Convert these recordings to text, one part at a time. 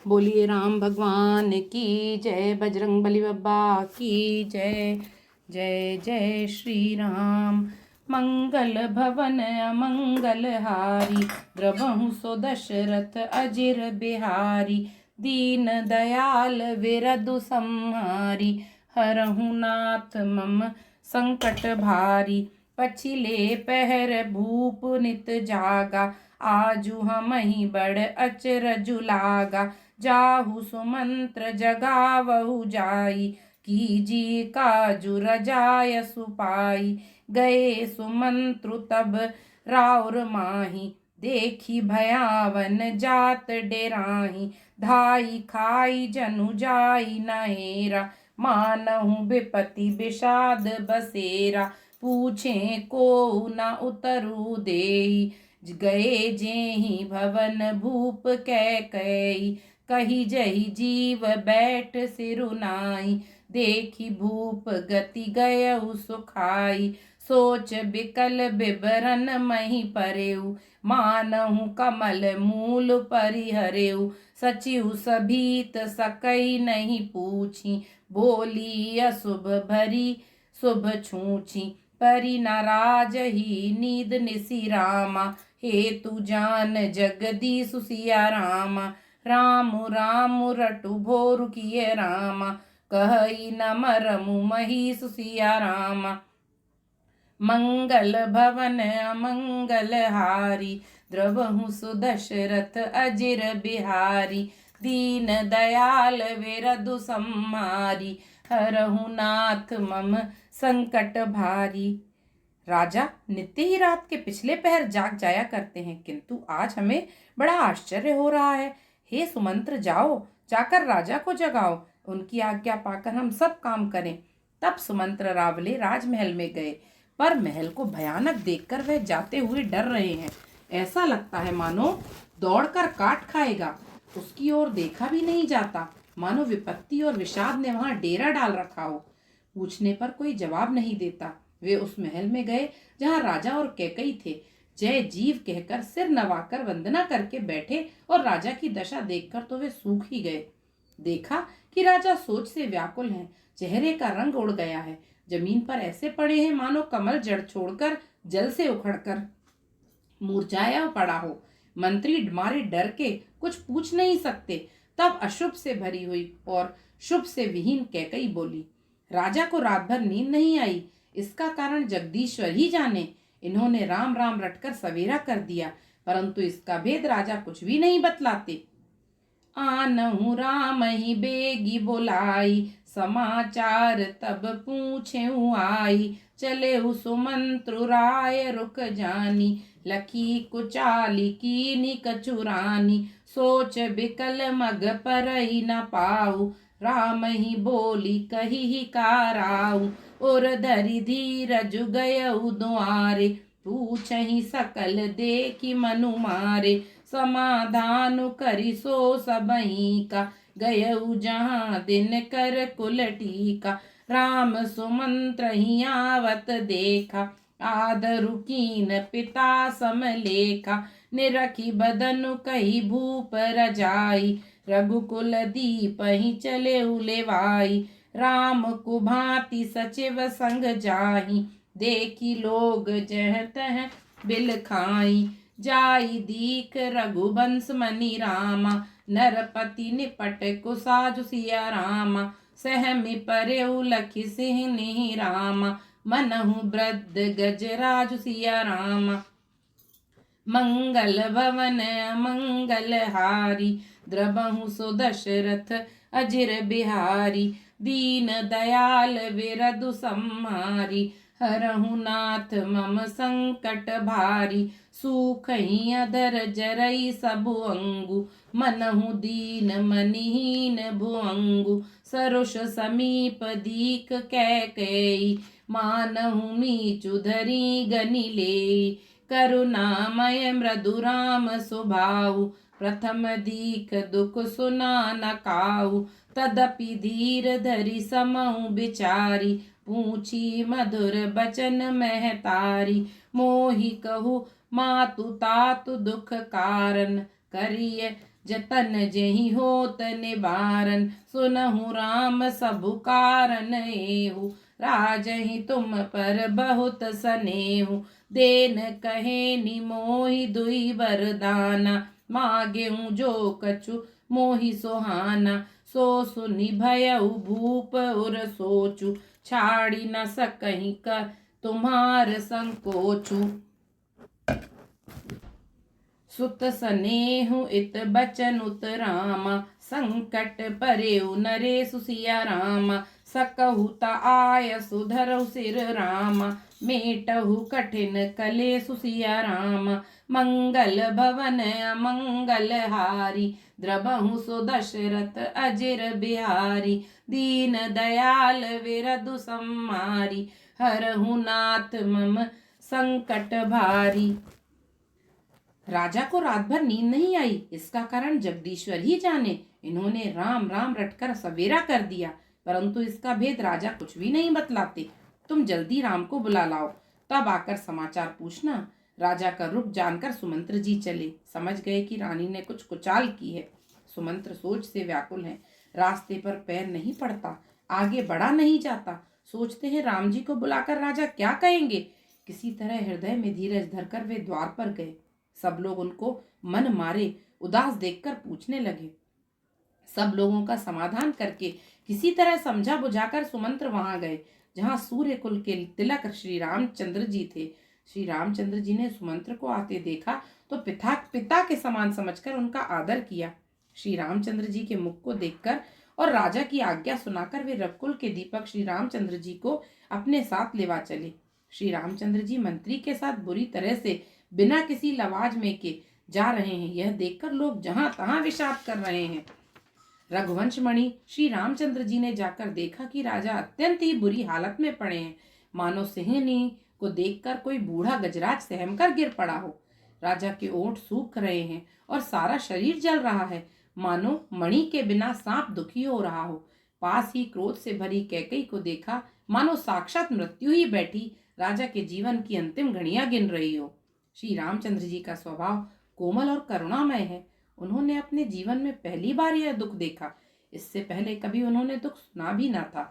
बोलिए राम भगवान की जय, बजरंग बली बाबा की जय। जय जय श्री राम। मंगल भवन अमंगल हारी, द्रवहु सो दशरथ अजिर बिहारी। दीन दयाल विरदु संहारी, हरहु नाथ मम संकट भारी। पछिले पहर भूप नित जागा, आजु हमहि बड़ अचरजु लागा। जाहु सुमंत्र जगावहु जाई, कीजिए काजु रजाय सुपाई। गए सुमंत्रु तब राउर माही, देखी भयावन जात डेराही। धाई खाई जनु जाई नहेरा, मानहु विपति विषाद बसेरा। पूछे को न उतरु देई, गए जेहि भवन भूप कैकई। कही जही जीव बैठ सिरुनाई, देखी भूप गति गयउ सुखाई। सोच बिकल बिबरन मही परेऊ, मानहु कमल मूल परिहरेऊ। सचिव सभीत सकई नहीं पूछी, बोली अशुभ भरी शुभ छूछी। परि नाराज ही नींद निसी रामा, हेतु जान जगदीशु सिया रामा। राम राम रटु भोरु किए रामा, कहई न मरमु महिषु सिया रामा। मंगल भवन अमंगल हारी, द्रवहु सु दशरथ अजिर बिहारी। दीन दयाल विरदु संहारी, हरहु नाथ मम संकट भारी। राजा नित्य ही रात के पिछले पहर जाग जाया करते हैं, किंतु आज हमें बड़ा आश्चर्य हो रहा है। हे सुमंत्र, जाओ, जाकर राजा को जगाओ, उनकी आज्ञा पाकर हम सब काम करें। तब सुमंत्र रावले राजमहल में गए, पर महल को भयानक देखकर वह जाते हुए डर रहे हैं। ऐसा लगता है मानो दौड़कर काट खाएगा। उसकी ओर देखा भी नहीं जाता, मानो विपत्ति और विषाद ने वहां डेरा डाल रखा हो। पूछने पर कोई जवाब नहीं देता। वे उस महल में गए जहां राजा और कैकई थे। जय जीव कहकर सिर नवाकर वंदना करके बैठे, और राजा की दशा देखकर तो वे सूख ही गए। देखा कि राजा सोच से व्याकुल हैं, चेहरे का रंग उड़ गया है, जमीन पर ऐसे पड़े हैं मानो कमल जड़ छोड़कर जल से उखड़कर मुरझाया पड़ा हो। मंत्री मारे डर के कुछ पूछ नहीं सकते। तब अशुभ से भरी हुई और शुभ से विहीन कैकई बोली, राजा को रात भर नींद नहीं आई, इसका कारण जगदीश्वर ही जाने। इन्होंने राम राम रटकर सवेरा कर दिया, परंतु इसका भेद राजा कुछ भी नहीं बतलाते। आनहु राम ही बेगी बुलाई, समाचार तब पूछे आई। चले सुमंत्रु राय रुक जानी, लखी कुचाली कीनी कचुरानी। सोच बिकल मग पर ही न पाऊ, राम ही बोली कही ही काराऊ। और धरि धीरज गयउ दुआरे, पूछहि सकल देखी मनु मारे। समाधान करि सो सबही का, गयउ जहाँ दिन कर कुल टीका। राम सुमंत्र ही आवत देखा, आदरु कीन पिता समलेखा। निरखी बदनु कही भूप रजाई, रघुकुल दीप ही चले उलेवाई। राम को भांति सचिव संग जाही, देखी लोग जह तह बिल खाई। जाई दीख रघुवंश मनि रामा, नरपति निपट कुसाजु सिया रामा। सहमि परेउ लखि सिंह रामा, मनहु वृद्ध गजराजु सिया रामा। मंगल भवन मंगल हारी, द्रवहु सो दशरथ अजिर बिहारी। दीन दयाल विरदु संहारी, हरहु नाथ मम संकट भारी। सूखहि अधर जरई सबु अंगु, मनहु दीन मनिहीन भुअंगु। सरुष समीप दीख कैकेयी, मानहु नीचु धरी गनि लेई। करुणामय मृदु राम स्वभाव, प्रथम दीख दुख सुना न काऊ। तदपि धीर धरि समहु बिचारी, पूछी मधुर बचन महतारी। मोहि कहु मातु तातु दुख कारण, करिय जतन जेहि होत निवारन, सुनहु राम सबु कारण एहु, राजहि तुम पर बहुत स्नेहु, देन कहे निमोहि दुई वरदाना, मागेहु जो कछु मोहि सुहाना, सो सुनि भयउ भूप उर सोचु, छाड़ी न सकहि कर तुम्हार संकोचु। सुत स्नेहु इत बचन उत रामा, संकट परेउ नरेशु सिया रामा, सकहु त आयसु धरहु सिर रामा, मेटहु कठिन कलेसु सिया रामा, मंगल भवन अमंगल हारी, द्रबहु सो दशरथ अजिर बिहारी, दीन दयाल विरधु सम्मारी, हरहु नाथ मम संकट भारी। राजा को रात भर नींद नहीं आई, इसका कारण जगदीश्वर ही जाने। इन्होंने राम राम रटकर सवेरा कर दिया, परंतु इसका भेद राजा कुछ भी नहीं बतलाते। तुम जल्दी राम को बुला लाओ, तब आकर समाचार पूछना। राजा का रुख जानकर सुमंत्र जी चले, समझ गए कि रानी ने कुछ कुचाल की है। सुमंत्र सोच से व्याकुल हैं, रास्ते पर पैर नहीं पड़ता, आगे बढ़ा नहीं जाता। सोचते हैं राम जी को बुलाकर राजा क्या कहेंगे। किसी तरह हृदय में धीरज धरकर वे द्वार पर गए। सब लोग उनको मन मारे उदास देखकर पूछने लगे। सब लोगों का समाधान करके किसी तरह समझा बुझाकर सुमंत्र वहां गए, जहां सूर्य कुल के तिलक श्री रामचंद्र जी थे। श्री रामचंद्र जी ने सुमंत्र को आते देखा तो पिता के समान समझकर उनका आदर किया। श्री रामचंद्र जी के मुख को देखकर और राजा की आज्ञा सुनाकर वे रघुकुल के दीपक श्री रामचंद्र जी को अपने साथ लेवा चले। श्री रामचंद्र जी मंत्री के साथ बुरी तरह से बिना किसी लवाज में के जा रहे हैं, यह देखकर लोग जहां तहां विषाद कर रहे हैं। रघुवंश मणि श्री रामचंद्र जी ने जाकर देखा कि राजा अत्यंत ही बुरी हालत में पड़े हैं, मानो सिंहनी को देखकर कोई बूढ़ा गजराज सहम कर गिर पड़ा हो। राजा के ओंठ सूख रहे हैं और सारा शरीर जल रहा है, मानो मणि के बिना सांप दुखी हो रहा हो। पास ही क्रोध से भरी कैकई को देखा, मानो साक्षात मृत्यु ही बैठी राजा के जीवन की अंतिम घड़ियां गिन रही हो। श्री रामचंद्र जी का स्वभाव कोमल और करुणामय है। उन्होंने अपने जीवन में पहली बार यह दुख देखा। इससे पहले कभी उन्होंने दुख सुना भी ना था।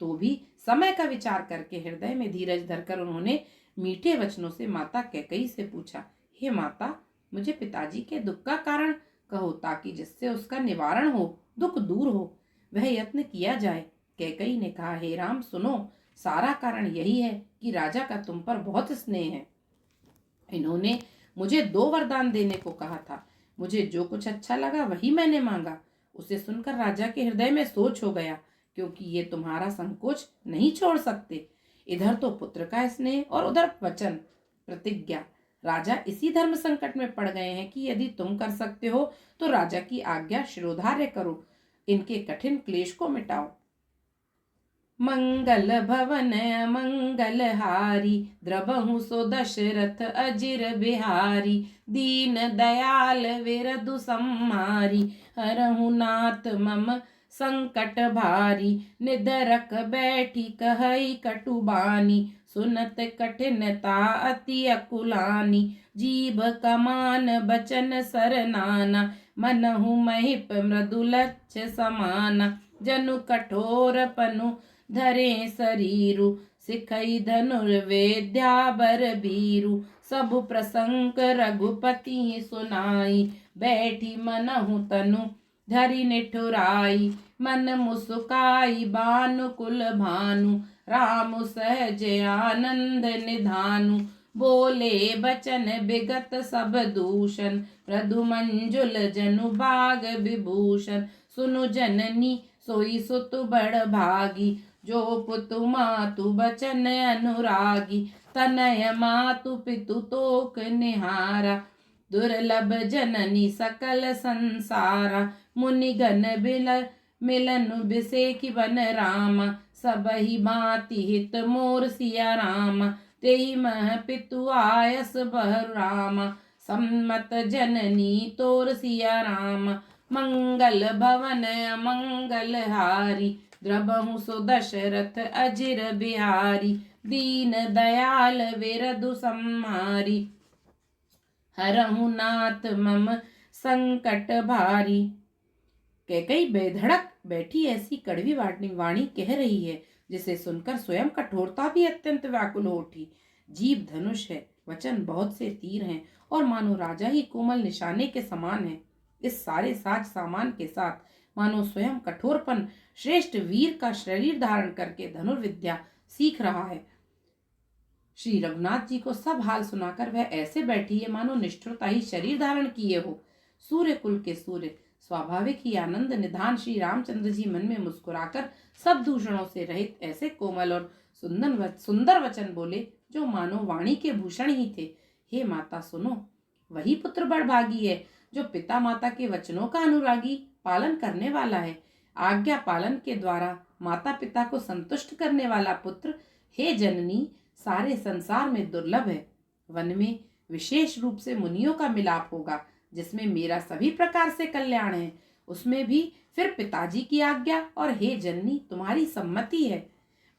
तो भी समय का विचार करके हृदय में धीरज धरकर उन्होंने मीठे वचनों से माता कैकई से पूछा, हे माता, मुझे पिताजी के दुख का कारण कहो, ताकि जिससे उसका निवारण हो, दुख दूर हो। वह यत्न किया जाए। कैकई ने कहा, हे राम, सुनो, सारा कारण यही है कि राजा का तुम पर बहुत स्नेह है। इन्होंने मुझे 2 वरदान देने को कहा था। मुझे जो कुछ अच्छा लगा वही मैंने मांगा। उसे सुनकर राजा के हृदय में सोच हो गया, क्योंकि ये तुम्हारा संकोच नहीं छोड़ सकते। इधर तो पुत्र का स्नेह और उधर वचन प्रतिज्ञा। राजा इसी धर्म संकट में पड़ गए हैं कि यदि तुम कर सकते हो तो राजा की आज्ञा शिरोधार्य करो, इनके कठिन क्लेश को मिटाओ। मंगल भवन मंगल हारी, द्रबहु सो दशरथ अजिर बिहारी, दीन दयाल विरधु सम्मारी, हरहु नाथ मम संकट भारी, निदरक बैठी कहई कटुबानी, सुनत कठिनता अति अकुलानी, जीभ कमान बचन सरनाना, मनहु महिप मृदुलच्छ समाना, जनु कठोर पनु धरे शरीरु, सिखई धनुर्वेद्या बर बीरु, सब प्रसंग रघुपति सुनाई, बैठी मनहु तनु धरि निठुराई, मन मुस्काई बानुकुल भानु, राम सहज आनंद निधानु, बोले बचन विगत सब दूषण, मृदु मंजुल जनु बाग विभूषण, सुनु जननी सोई सुत बड़ भागी, जो पुतु मातु बचन अनुरागी, तनय मातु पितु तोक निहारा, दुर्लभ जननी सकल संसारा, मुनिगण बिल मिलन बिसेखि बन रामा, सबहि भांति हित मोर सिया रामा, तेहि मह पितु आयस बहरु रामा, सम्मत जननी तोर सिया रामा, मंगल भवन मंगल हारी, द्रबहु सो दशरथ अजिर बिहारी, दीन दयाल विरधु सम्मारी, हरहु नाथ मम संकट भारी। कैकई बेधड़क बैठी ऐसी कड़वी वाणी कह रही है जिसे सुनकर स्वयं कठोरता भी अत्यंत व्याकुल हो उठी। जीभ धनुष है, वचन बहुत से तीर हैं और मानो राजा ही कोमल निशाने के समान है। इस सारे साज सामान के साथ मानो स्वयं कठोरपन श्रेष्ठ वीर का शरीर धारण करके धनुर्विद्या सीख रहा है। श्री रघुनाथ जी को सब हाल सुनाकर वह ऐसे बैठी है मानो निष्ठुरता ही शरीर धारण किए हो। सूर्य कुल के सूर्य स्वाभाविक ही आनंद निधान श्री रामचंद्र जी मन में मुस्कुराकर सब दूषणों से रहित ऐसे कोमल और सुंदर वचन बोले जो मानो वाणी के भूषण ही थे। हे माता सुनो, वही पुत्र बड़भागी है जो पिता माता के वचनों का अनुरागी पालन करने वाला है। आज्ञा पालन के द्वारा माता पिता को संतुष्ट करने वाला पुत्र हे जननी सारे संसार में दुर्लभ है। वन में विशेष रूप से मुनियों का मिलाप होगा जिसमें मेरा सभी प्रकार से कल्याण है। उसमें भी फिर पिताजी की आज्ञा और हे जननी तुम्हारी सम्मति है।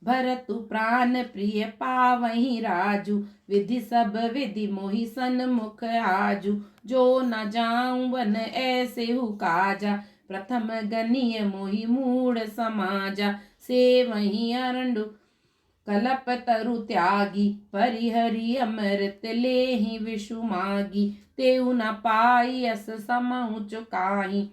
भरतु प्राण प्रिय पावहीं राजू, विधि सब विधि मोहि सन्मुख आजू। जो न जाऊं वन ऐसे हु काजा, प्रथम गनीय मोहि मूढ़ समाजा। से वहीं अरंडु कलप तरु त्यागी, परिहरि अमृत लेहि विषु मागी। तेउ न पाई अस समहु चुकाई,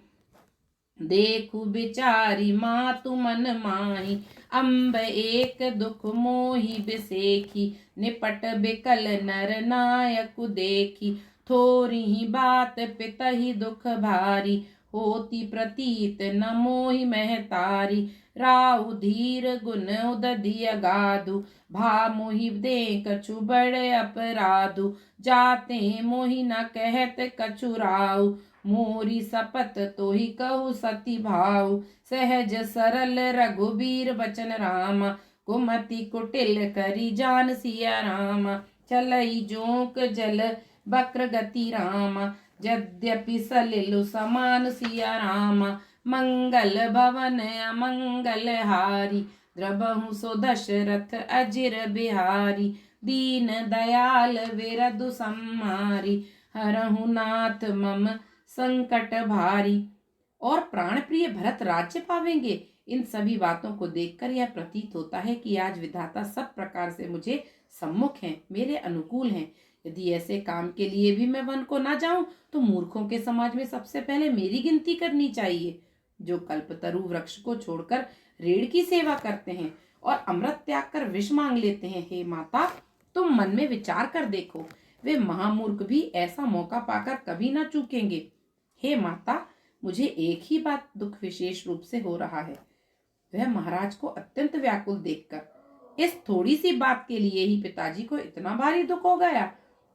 देखु बिचारी मातु मन माही। अम्ब एक दुख मोहि बिसेखी, निपट बिकल नर नायक देखी। थोरी ही बात पितहि दुख भारी, होती प्रतीत न मोहि महतारी। राहु धीर गुण उदधि अगाधु, भा मोहि दे कछु बड़े अपराधु। जाते मोहि न कहत कछु राउ, मोरी सपत तो ही कहु सती भाव। सहज सरल रघुबीर बचन राम, कुमति कुटिल करी जान सिया राम। चलई जोंक जल वक्र गति राम, यद्यपि सलिलु समान सिया राम। मंगल भवन अमंगल हारी, द्रबहु सो दशरथ अजिर बिहारी। दीन दयाल विरधु सम्मारी, हरहु नाथ मम संकट भारी। और प्राण प्रिय भरत राज्य पावेंगे। इन सभी बातों को देखकर यह प्रतीत होता है कि आज विधाता सब प्रकार से मुझे सम्मुख हैं, मेरे अनुकूल हैं। यदि ऐसे काम के लिए भी मैं वन को ना जाऊं तो मूर्खों के समाज में सबसे पहले मेरी गिनती करनी चाहिए, जो कल्पतरु वृक्ष को छोड़कर रेड़ की सेवा करते हैं और अमृत त्याग कर विष मांग लेते हैं। हे माता, तुम मन में विचार कर देखो, वे महामूर्ख भी ऐसा मौका पाकर कभी ना चूकेंगे। हे माता, मुझे एक ही बात दुख विशेष रूप से हो रहा है। वह महाराज को अत्यंत व्याकुल देखकर इस थोड़ी सी बात के लिए ही पिताजी को इतना भारी दुख हो गया।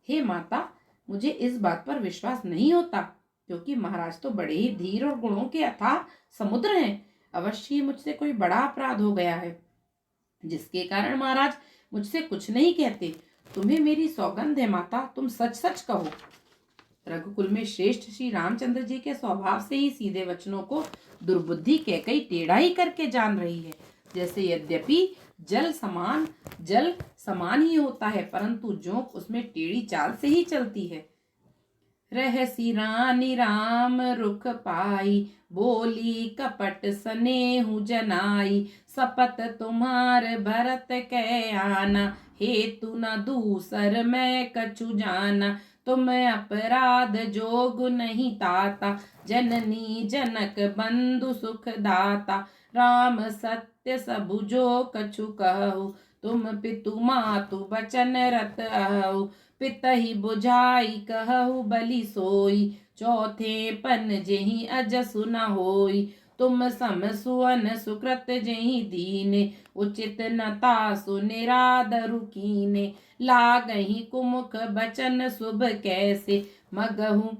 हे माता, मुझे इस बात पर विश्वास नहीं होता, क्योंकि महाराज तो बड़े ही धीर और गुणों के अथाह समुद्र हैं। अवश्य ही मुझसे कोई बड़ा अपराध हो गया है, जिसके कारण महाराज मुझसे कुछ नहीं कहते। तुम्हें मेरी सौगंध है माता, तुम सच सच कहो। रघुकुल में श्रेष्ठ श्री रामचंद्र जी के स्वभाव से ही सीधे वचनों को दुर्बुद्धि कैकई टेढ़ा ही करके जान रही है। जैसे यद्यपि जल समान ही होता है, परंतु जोंक उसमें टेढ़ी चाल से ही चलती है। रहसी रानी राम रुख पाई, बोली कपट स्नेहु जनाई। सपत तुम्हार भरत कै आना, हेतु न दूसर मैं कछु जाना। तुम अपराध जोग नहीं ताता, जननी जनक बंधु सुख दाता। राम सत्य सबु जो कछु कहु, तुम पितु मातु बचन रत आहु। पितहि बुझाई कहु बलि सोई, चौथे पन जेहि अजसु न होई। तुम सम सुवन सुकृत जेहि दीने, उचित न तासु निरादरु कीने। लागहि कुमुख बचन शुभ कैसे, मगहु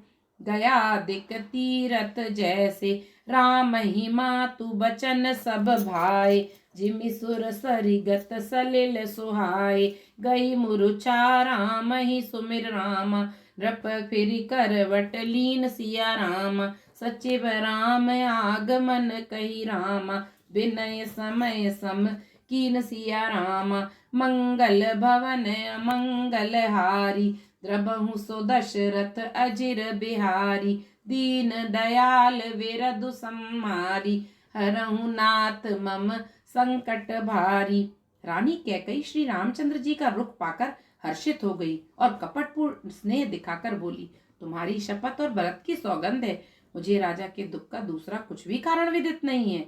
गया दिक तीरथ जैसे। राम ही मातु बचन सब भाए, जिमि सुर सरिगत सलिल सुहाए। गई मुरुचा राम ही सुमिर राम, नृप फिर करवट लीन सिया राम। सचिव राम आगमन कही राम, विनय समय सम कीन सिया राम। मंगल भवन मंगल हारी, द्रबहु सो दशरथ अजिर बिहारी। दीन दयाल विरधु सम्मारी, हरहु नाथ मम संकट भारी। रानी कैकई श्री रामचंद्र जी का रुख पाकर हर्षित हो गई और कपटपूर्ण स्नेह दिखाकर बोली, तुम्हारी शपथ और व्रत की सौगंध है, मुझे राजा के दुख का दूसरा कुछ भी कारण विदित नहीं है।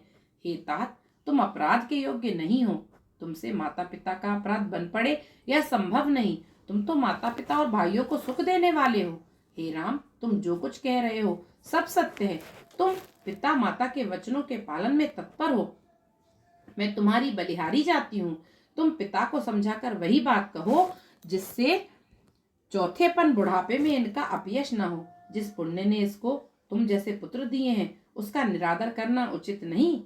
हे तात, तुम अपराध के योग्य नहीं हो, तुमसे माता पिता का अपराध बन पड़े यह संभव नहीं। तुम तो माता पिता और भाइयों को सुख देने वाले हो। हे राम, तुम जो कुछ कह रहे हो सब सत्य है। तुम पिता माता के वचनों के पालन में तत्पर हो। मैं तुम्हारी बलिहारी जाती हूँ। तुम पिता को समझाकर वही बात कहो जिससे चौथेपन बुढ़ापे में इनका अपयश न हो। जिस पुण्य ने इसको तुम जैसे पुत्र दिए हैं उसका निरादर करना उचित नहीं।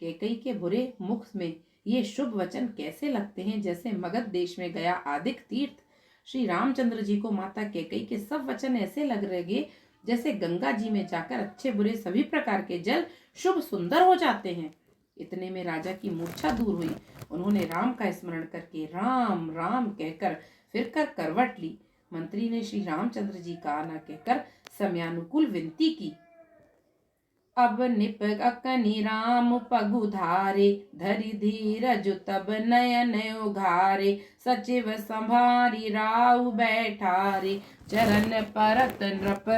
कैकई के बुरे मुख में ये शुभ वचन कैसे लगते हैं जैसे मगध देश में गया आदिक तीर्थ। श्री रामचंद्र जी को माता कैकई के सब वचन ऐसे लग रहे जैसे गंगा जी में जाकर अच्छे बुरे सभी प्रकार के जल शुभ सुंदर हो जाते हैं। इतने में राजा की मूर्छा दूर हुई। उन्होंने राम का स्मरण करके राम राम कहकर फिर कर करवट ली। मंत्री ने श्री रामचंद्र जी का आना कहकर समयानुकूल विनती की। अब निपकनि राम पगुधारे, धरि धीरज तब नयन उघारे, सचिव संभारी राउ बैठारे, चरण परत नृप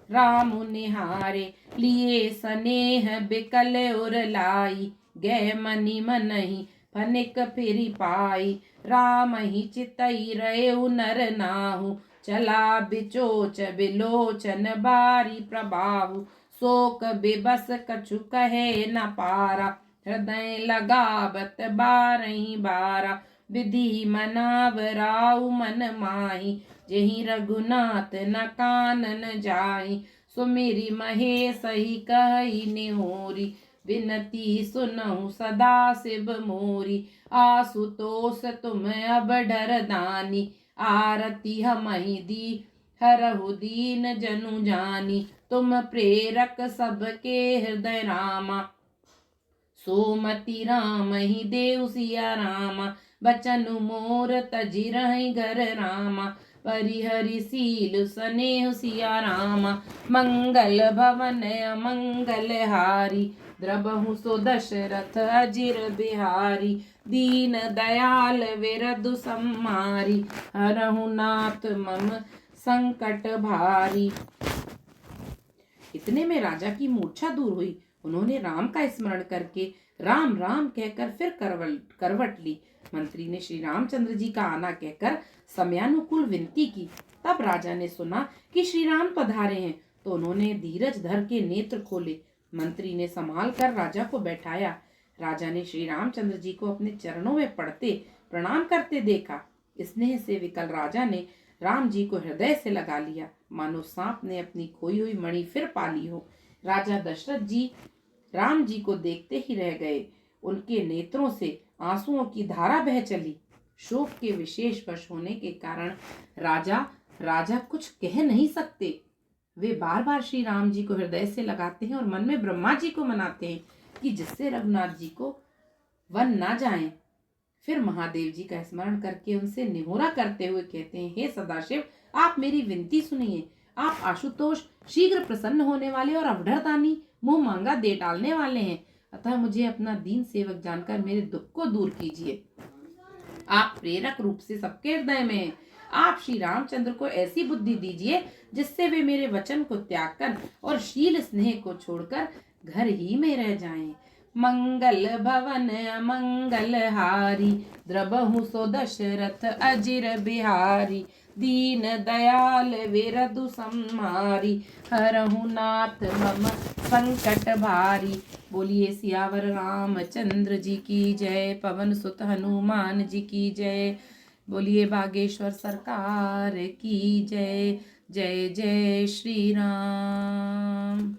राम निहारे, लिए स्नेह बिकल उर लाई, गए मनि मनहि फनिक फिरि पाई, राम ही चितई रहे नर नाहु, चला बिचोच बिलोचन बारी प्रभाव, शोक बेबस कछु कहे न पारा, हृदय लगावत बारही बारा, विधि मनाव राउ मन माही, जेहि रघुनाथ न कानन जाई, सुमिरि महेश ही कहि निहोरी, विनती सुनहु सदा शिव मोरी, आशुतोष तुम अब डर दानी, आरती हमहि दी हरहु दीन जनु जानी, तुम प्रेरक सबके हृदय रामा, सोमति राम ही देव सिया रामा, बचन मोर तजि रहि घर रामा, परिहरि सील स्नेह सिया रामा, मंगल भवन अमंगल हारी, द्रबहु सो दशरथ अजिर बिहारी, दीन दयाल विरधु सम्मारी, हरहु नाथ मम संकट भारी। इतने में राजा की मूर्छा दूर हुई। उन्होंने राम का स्मरण करके राम राम कहकर फिर करवट ली। मंत्री ने श्री रामचंद्र जी का आना कहकर समयानुकूल विनती की। तब राजा ने सुना कि श्री राम पधारे हैं तो उन्होंने धीरज धर के नेत्र खोले। मंत्री ने संभाल कर राजा को बैठाया। राजा ने श्री रामचंद्र जी को अपने चरणों में पड़ते प्रणाम करते देखा। स्नेह से विकल राजा ने राम जी को हृदय से लगा लिया, मानो सांप ने अपनी खोई हुई मणि फिर पाली हो। राजा दशरथ जी राम जी को देखते ही रह गए। उनके नेत्रों से आंसुओं की धारा बह चली। शोक के विशेष वश होने के कारण राजा कुछ कह नहीं सकते। वे बार बार श्री राम जी को हृदय से लगाते हैं और मन में ब्रह्मा जी को मनाते हैं कि जिससे रघुनाथ जी को वन ना जाएं। फिर महादेव जी का स्मरण करके उनसे निहोरा करते हुए कहते हैं, हे सदाशिव, आप मेरी विनती सुनिए। आप आशुतोष शीघ्र प्रसन्न होने वाले और अवढरदानी मुंह मांगा दे डालने वाले हैं, अतः मुझे अपना दीन सेवक जानकर मेरे दुख को दूर कीजिए। आप प्रेरक रूप से सबके हृदय में हैं। आप श्री रामचंद्र को ऐसी बुद्धि दीजिए जिससे वे मेरे वचन को त्याग कर और शील स्नेह को छोड़कर घर ही में रह जाएं। मंगल भवन अमंगल हारी, द्रबहु सो दशरथ अजिर बिहारी, दीन दयाल विरधु सम्मारी, हरहु नाथ मम संकट भारी। बोलिए सियावर रामचंद्र जी की जय, पवन सुत हनुमान जी की जय। बोलिए बागेश्वर सरकार की जय। जय जय श्री राम।